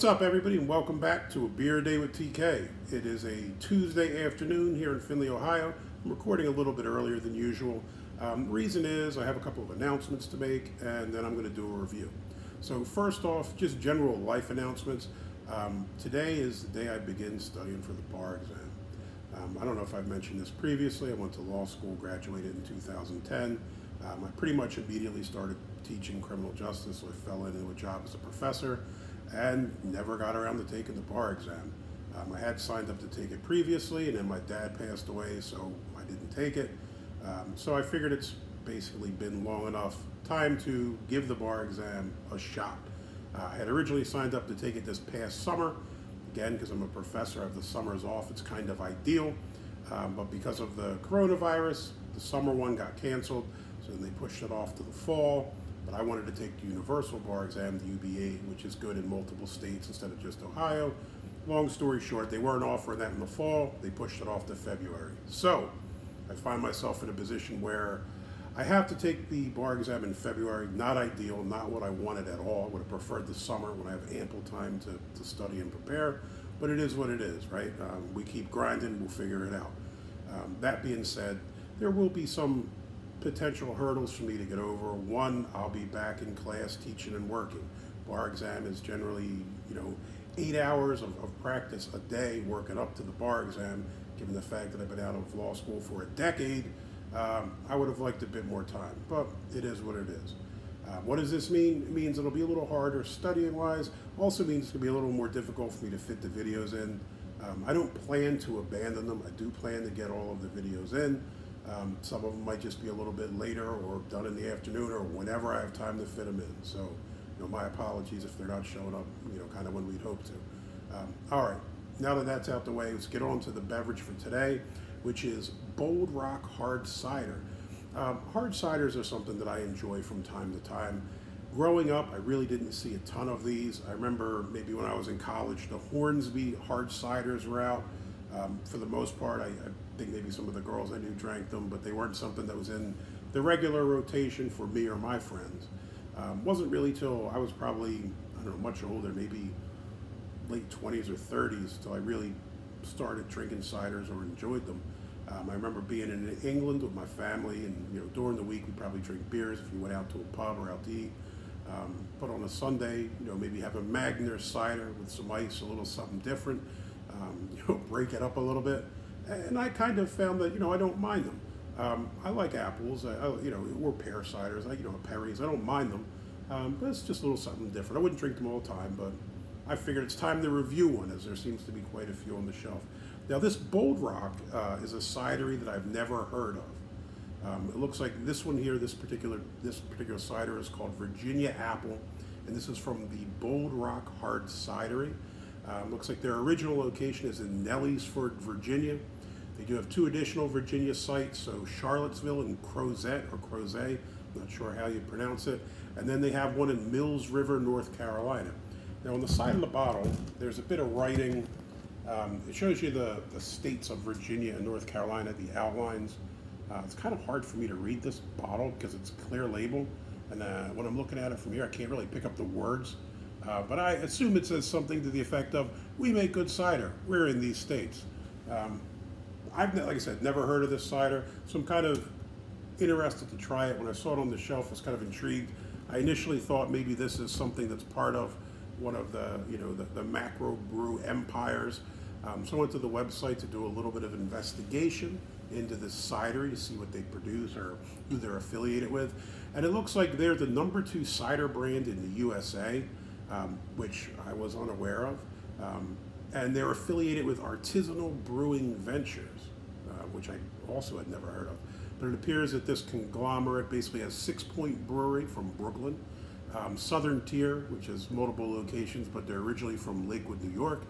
What's up, everybody, and welcome back to A Beer a Day with TK. It is a Tuesday afternoon here in Findlay, Ohio. I'm recording a little bit earlier than usual. The reason is I have a couple of announcements to make, and then I'm going to do a review. So first off, just general life announcements. Today is the day I begin studying for the bar exam. I don't know if I've mentioned this previously. I went to law school, graduated in 2010. I pretty much immediately started teaching criminal justice, so I fell into a job as a professor and never got around to taking the bar exam. I had signed up to take it previously, and then my dad passed away, so I didn't take it. So I figured it's basically been long enough time to give the bar exam a shot. I had originally signed up to take it this past summer. Again, because I'm a professor, I have the summers off. It's kind of ideal. But because of the coronavirus, the summer one got canceled, so then they pushed it off to the fall. But I wanted to take the universal bar exam, the UBA, which is good in multiple states instead of just Ohio. Long story short, they weren't offering that in the fall. They pushed it off to February. So I find myself in a position where I have to take the bar exam in February. Not ideal, not what I wanted at all. I would have preferred the summer when I have ample time to study and prepare. But it is what it is, right? We keep grinding, we'll figure it out. That being said, there will be some potential hurdles for me to get over. One, I'll be back in class teaching and working. Bar exam is generally, 8 hours of practice a day working up to the bar exam. Given the fact that I've been out of law school for a decade, I would have liked a bit more time, but it is what it is. What does this mean? It means it'll be a little harder studying wise. Also means it's gonna be a little more difficult for me to fit the videos in. I don't plan to abandon them. I do plan to get all of the videos in. Some of them might just be a little bit later or done in the afternoon or whenever I have time to fit them in. So, my apologies if they're not showing up, kind of when we'd hope to. All right, now that that's out the way, let's get on to the beverage for today, which is Bold Rock Hard Cider. Hard ciders are something that I enjoy from time to time. Growing up, I really didn't see a ton of these. I remember maybe when I was in college, the Hornsby hard ciders were out. For the most part, I think maybe some of the girls I knew drank them, but they weren't something that was in the regular rotation for me or my friends. Wasn't really till I was probably, much older, maybe late 20s or 30s, till I really started drinking ciders or enjoyed them. I remember being in England with my family, and during the week we'd probably drink beers if you went out to a pub or out to eat. But on a Sunday, maybe have a Magner cider with some ice, a little something different. Break it up a little bit, and I kind of found that I don't mind them. I like apples, or pear ciders, Perry's. I don't mind them, but it's just a little something different. I wouldn't drink them all the time, but I figured it's time to review one, as there seems to be quite a few on the shelf. Now, this Bold Rock is a cidery that I've never heard of. It looks like this one here, this particular cider is called Virginia Apple, and this is from the Bold Rock Hard Cidery. Looks like their original location is in Nellyford, Virginia. They do have two additional Virginia sites, so Charlottesville and Crozet, not sure how you pronounce it. And then they have one in Mills River, North Carolina. Now on the side of the bottle, there's a bit of writing. It shows you the states of Virginia and North Carolina, the outlines. It's kind of hard for me to read this bottle because it's a clear label. And when I'm looking at it from here, I can't really pick up the words. But I assume it says something to the effect of, we make good cider, we're in these states. I've, like I said, never heard of this cider, so I'm kind of interested to try it. When I saw it on the shelf, I was kind of intrigued. I initially thought maybe this is something that's part of one of the macro brew empires. So I went to the website to do a little bit of investigation into this cidery to see what they produce or who they're affiliated with. And it looks like they're the #2 cider brand in the USA. Which I was unaware of, and they're affiliated with Artisanal Brewing Ventures, which I also had never heard of. But it appears that this conglomerate basically has 6 Point Brewery from Brooklyn, Southern Tier, which has multiple locations, but they're originally from Lakewood, New York,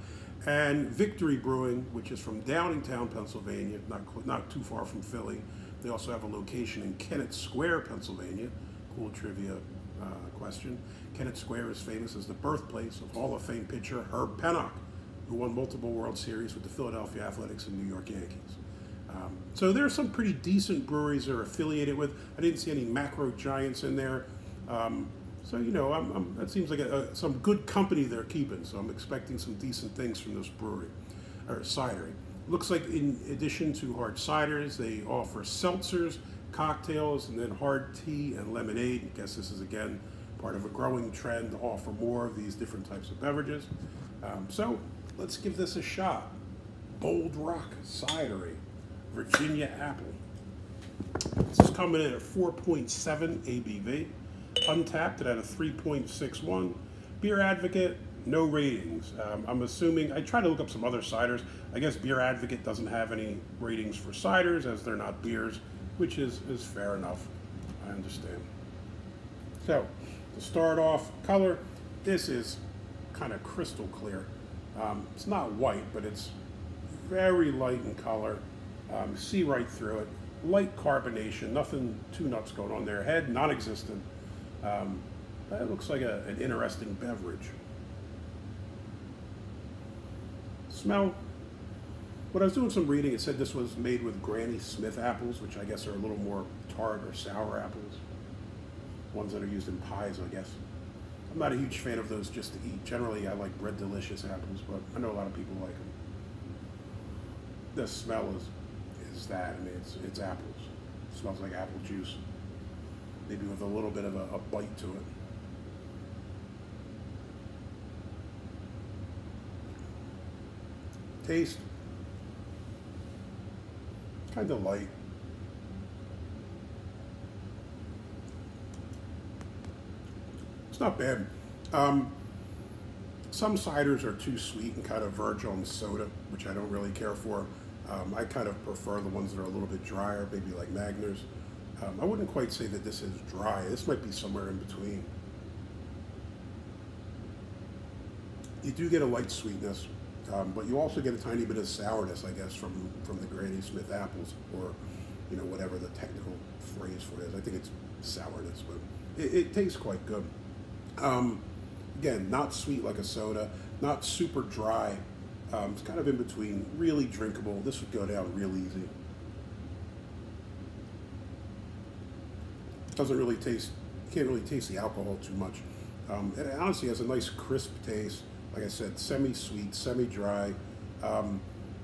and Victory Brewing, which is from Downingtown, Pennsylvania, not too far from Philly. They also have a location in Kennett Square, Pennsylvania. Cool trivia question. Kennett Square is famous as the birthplace of Hall of Fame pitcher Herb Pennock, who won multiple World Series with the Philadelphia Athletics and New York Yankees. So there are some pretty decent breweries they're affiliated with. I didn't see any macro giants in there. So, that seems like some good company they're keeping. So I'm expecting some decent things from this brewery, or cidery. Looks like in addition to hard ciders, they offer seltzers, cocktails, and then hard tea and lemonade. I guess this is, again, part of a growing trend to offer more of these different types of beverages. So let's give this a shot. Bold Rock Cidery, Virginia Apple. This is coming in at 4.7 ABV. Untapped at a 3.61. Beer Advocate, no ratings. I'm assuming, I tried to look up some other ciders. I guess Beer Advocate doesn't have any ratings for ciders as they're not beers, which is fair enough. I understand. So, to start off, color, this is kind of crystal clear. It's not white, but it's very light in color. See right through it. Light carbonation, nothing too nuts going on there. Head, non-existent. That looks like an interesting beverage. Smell. When I was doing some reading, it said this was made with Granny Smith apples, which I guess are a little more tart or sour apples. Ones that are used in pies, I guess. I'm not a huge fan of those just to eat. Generally, I like Bread Delicious apples, but I know a lot of people like them. The smell is that. I mean, it's apples. It smells like apple juice. Maybe with a little bit of a bite to it. Taste. Kind of light. It's not bad. Some ciders are too sweet and kind of verge on soda, which I don't really care for. I kind of prefer the ones that are a little bit drier, maybe like Magners. I wouldn't quite say that this is dry. This might be somewhere in between. You do get a light sweetness, but you also get a tiny bit of sourness, I guess, from the Granny Smith apples, or whatever the technical phrase for it is. I think it's sourness, but it tastes quite good. Again, not sweet like a soda, not super dry. It's kind of in between, really drinkable. This would go down real easy. Doesn't really taste, can't really taste the alcohol too much. It honestly has a nice crisp taste. Like I said, semi-sweet, semi-dry.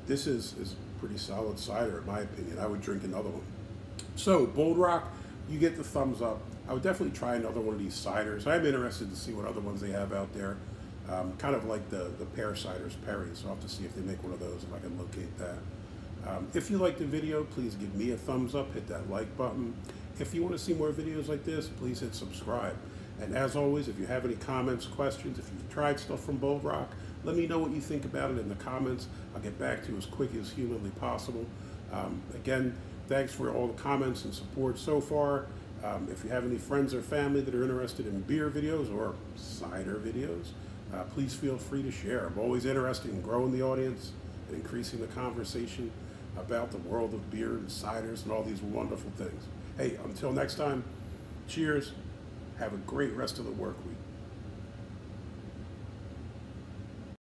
This is pretty solid cider in my opinion. I would drink another one. So, Bold Rock, you get the thumbs up. I would definitely try another one of these ciders. I'm interested to see what other ones they have out there. Kind of like the pear ciders, Perry, so I'll have to see if they make one of those, if I can locate that. If you liked the video, please give me a thumbs up, hit that like button. If you want to see more videos like this, please hit subscribe. And as always, if you have any comments, questions, if you've tried stuff from Bold Rock, let me know what you think about it in the comments. I'll get back to you as quick as humanly possible. Again, thanks for all the comments and support so far. If you have any friends or family that are interested in beer videos or cider videos, please feel free to share. I'm always interested in growing the audience and increasing the conversation about the world of beer and ciders and all these wonderful things. Hey, until next time, cheers. Have a great rest of the work week.